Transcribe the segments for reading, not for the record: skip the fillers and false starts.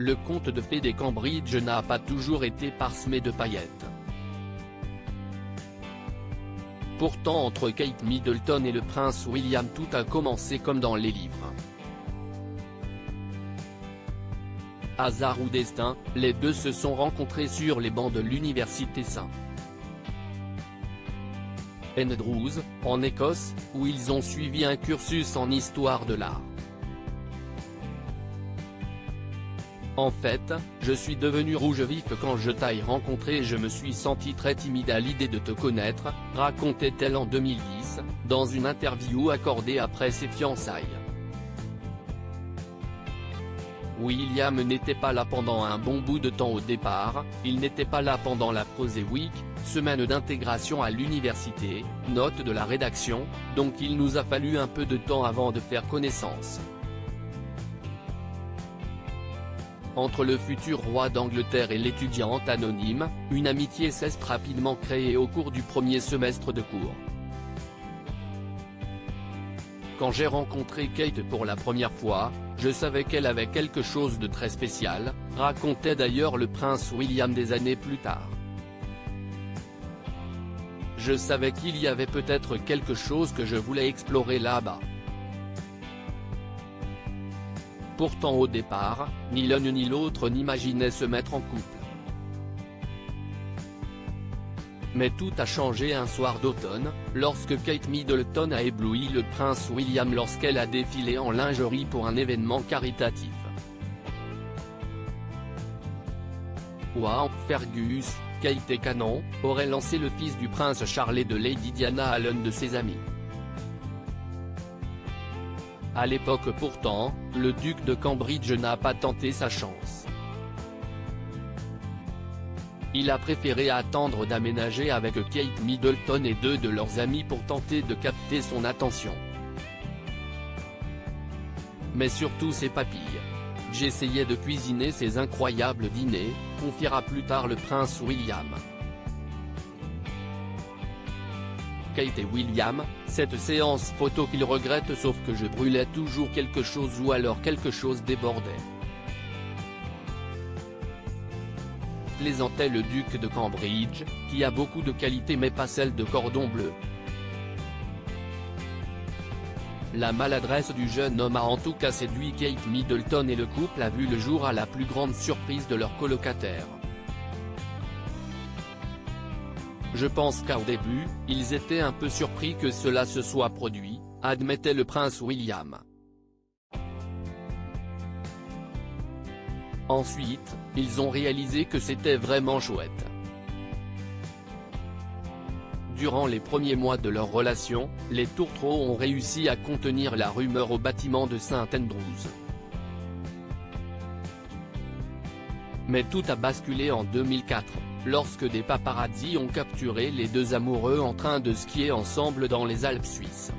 le conte de fées des Cambridge n'a pas toujours été parsemé de paillettes. Pourtant entre Kate Middleton et le prince William tout a commencé comme dans les livres. Hasard ou destin, les deux se sont rencontrés sur les bancs de l'université St. Andrews, en Écosse, où ils ont suivi un cursus en histoire de l'art. En fait, je suis devenu rouge vif quand je t'ai rencontré et je me suis senti très timide à l'idée de te connaître, racontait-elle en 2010, dans une interview accordée après ses fiançailles. William n'était pas là pendant un bon bout de temps au départ, il n'était pas là pendant la Frozen Week, semaine d'intégration à l'université, note de la rédaction, donc il nous a fallu un peu de temps avant de faire connaissance. Entre le futur roi d'Angleterre et l'étudiante anonyme, une amitié s'est rapidement créée au cours du premier semestre de cours. Quand j'ai rencontré Kate pour la première fois, je savais qu'elle avait quelque chose de très spécial, racontait d'ailleurs le prince William des années plus tard. Je savais qu'il y avait peut-être quelque chose que je voulais explorer là-bas. Pourtant au départ, ni l'un ni l'autre n'imaginaient se mettre en couple. Mais tout a changé un soir d'automne, lorsque Kate Middleton a ébloui le prince William lorsqu'elle a défilé en lingerie pour un événement caritatif. Wow, Fergus, Kate et Canon, aurait lancé le fils du prince Charles et de Lady Diana à l'un de ses amis. À l'époque pourtant, le duc de Cambridge n'a pas tenté sa chance. Il a préféré attendre d'aménager avec Kate Middleton et deux de leurs amis pour tenter de capter son attention. Mais surtout ses papilles. J'essayais de cuisiner ces incroyables dîners, confiera plus tard le prince William. Kate et William, cette séance photo qu'il regrette sauf que je brûlais toujours quelque chose ou alors quelque chose débordait. Plaisantait le duc de Cambridge, qui a beaucoup de qualités mais pas celle de cordon bleu. La maladresse du jeune homme a en tout cas séduit Kate Middleton et le couple a vu le jour à la plus grande surprise de leurs colocataires. Je pense qu'au début, ils étaient un peu surpris que cela se soit produit, admettait le prince William. Ensuite, ils ont réalisé que c'était vraiment chouette. Durant les premiers mois de leur relation, les tourtereaux ont réussi à contenir la rumeur au bâtiment de St Andrews. Mais tout a basculé en 2004, lorsque des paparazzis ont capturé les deux amoureux en train de skier ensemble dans les Alpes suisses.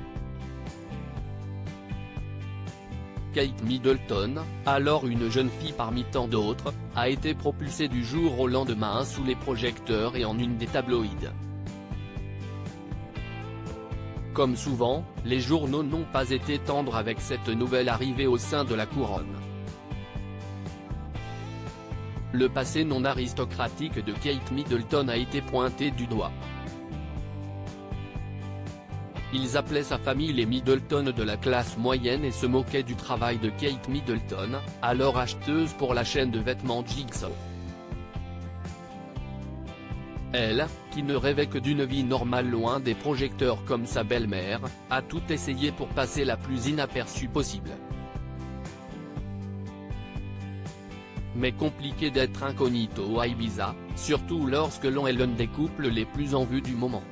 Kate Middleton, alors une jeune fille parmi tant d'autres, a été propulsée du jour au lendemain sous les projecteurs et en une des tabloïds. Comme souvent, les journaux n'ont pas été tendres avec cette nouvelle arrivée au sein de la couronne. Le passé non aristocratique de Kate Middleton a été pointé du doigt. Ils appelaient sa famille les Middleton de la classe moyenne et se moquaient du travail de Kate Middleton, alors acheteuse pour la chaîne de vêtements Jigsaw. Elle, qui ne rêvait que d'une vie normale loin des projecteurs comme sa belle-mère, a tout essayé pour passer la plus inaperçue possible. Mais compliqué d'être incognito à Ibiza, surtout lorsque l'on est l'un des couples les plus en vue du moment.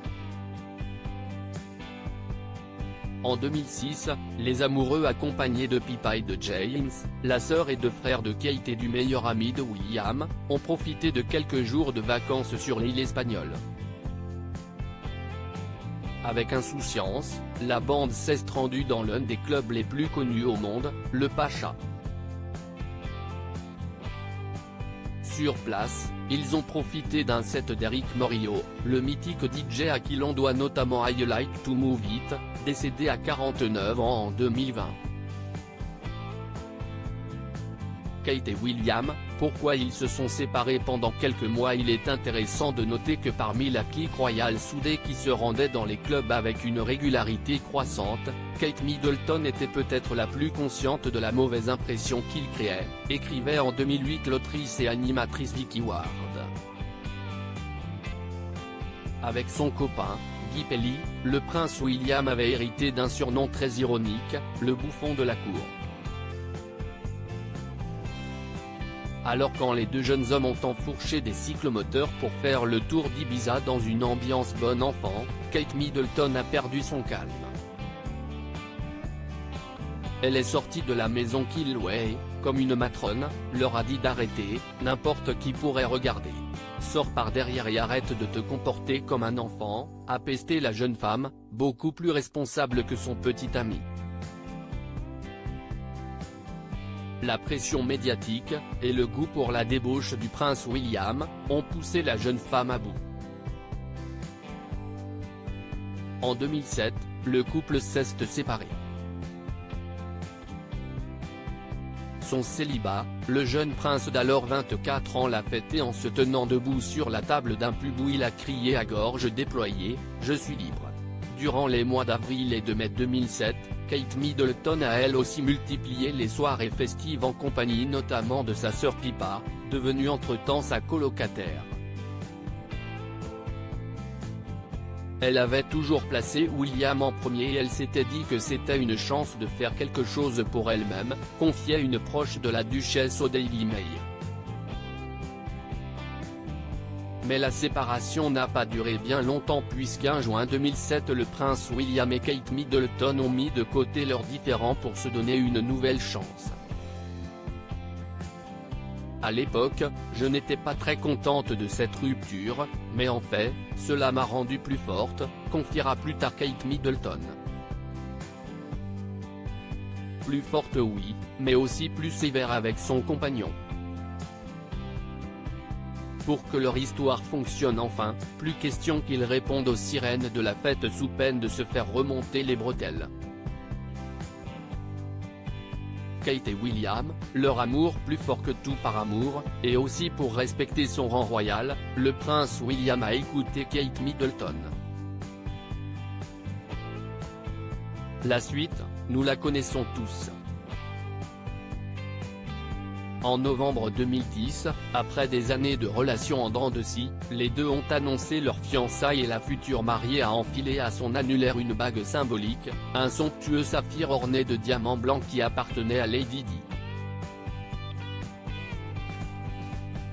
En 2006, les amoureux accompagnés de Pippa et de James, la sœur et deux frères de Kate et du meilleur ami de William, ont profité de quelques jours de vacances sur l'île espagnole. Avec insouciance, la bande s'est rendue dans l'un des clubs les plus connus au monde, le Pacha. Sur place, ils ont profité d'un set d'Eric Morillo, le mythique DJ à qui l'on doit notamment I Like to Move It, décédé à 49 ans en 2020. Kate et William, pourquoi ils se sont séparés pendant quelques mois. Il est intéressant de noter que parmi la clique royale soudée qui se rendait dans les clubs avec une régularité croissante, Kate Middleton était peut-être la plus consciente de la mauvaise impression qu'il créait, écrivait en 2008 l'autrice et animatrice Vicky Ward. Avec son copain, Guy Pelly, le prince William avait hérité d'un surnom très ironique, le bouffon de la cour. Alors quand les deux jeunes hommes ont enfourché des cyclomoteurs pour faire le tour d'Ibiza dans une ambiance bon enfant, Kate Middleton a perdu son calme. Elle est sortie de la maison qu'il louait et, comme une matrone, leur a dit d'arrêter, n'importe qui pourrait regarder. Sors par derrière et arrête de te comporter comme un enfant, a pesté la jeune femme, beaucoup plus responsable que son petit ami. La pression médiatique, et le goût pour la débauche du prince William, ont poussé la jeune femme à bout. En 2007, le couple s'est séparé. Son célibat, le jeune prince d'alors 24 ans l'a fêté en se tenant debout sur la table d'un pub où il a crié à gorge déployée « Je suis libre ». Durant les mois d'avril et de mai 2007, Kate Middleton a elle aussi multiplié les soirées festives en compagnie notamment de sa sœur Pippa, devenue entre-temps sa colocataire. Elle avait toujours placé William en premier et elle s'était dit que c'était une chance de faire quelque chose pour elle-même, confiait une proche de la duchesse au Daily Mail. Mais la séparation n'a pas duré bien longtemps puisqu'en juin 2007 le prince William et Kate Middleton ont mis de côté leurs différends pour se donner une nouvelle chance. À l'époque, je n'étais pas très contente de cette rupture, mais en fait, cela m'a rendue plus forte, confiera plus tard Kate Middleton. Plus forte oui, mais aussi plus sévère avec son compagnon. Pour que leur histoire fonctionne enfin, plus question qu'ils répondent aux sirènes de la fête sous peine de se faire remonter les bretelles. Kate et William, leur amour plus fort que tout par amour, et aussi pour respecter son rang royal, le prince William a écouté Kate Middleton. La suite, nous la connaissons tous. En novembre 2010, après des années de relations en dents de scie, les deux ont annoncé leur fiançailles et la future mariée a enfilé à son annulaire une bague symbolique, un somptueux saphir orné de diamants blancs qui appartenait à Lady Di.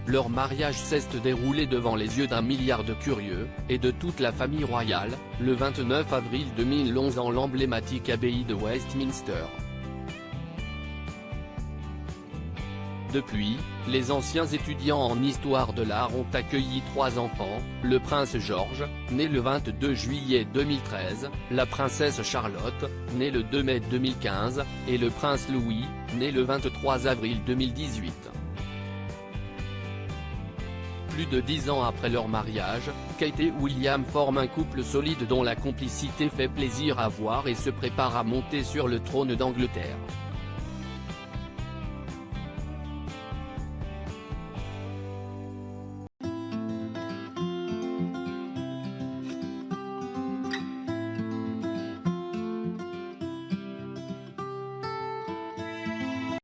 Leur mariage s'est déroulé devant les yeux d'1 milliard de curieux, et de toute la famille royale, le 29 avril 2011 en l'emblématique abbaye de Westminster. Depuis, les anciens étudiants en histoire de l'art ont accueilli 3 enfants, le prince George, né le 22 juillet 2013, la princesse Charlotte, née le 2 mai 2015, et le prince Louis, né le 23 avril 2018. Plus de 10 ans après leur mariage, Kate et William forment un couple solide dont la complicité fait plaisir à voir et se prépare à monter sur le trône d'Angleterre.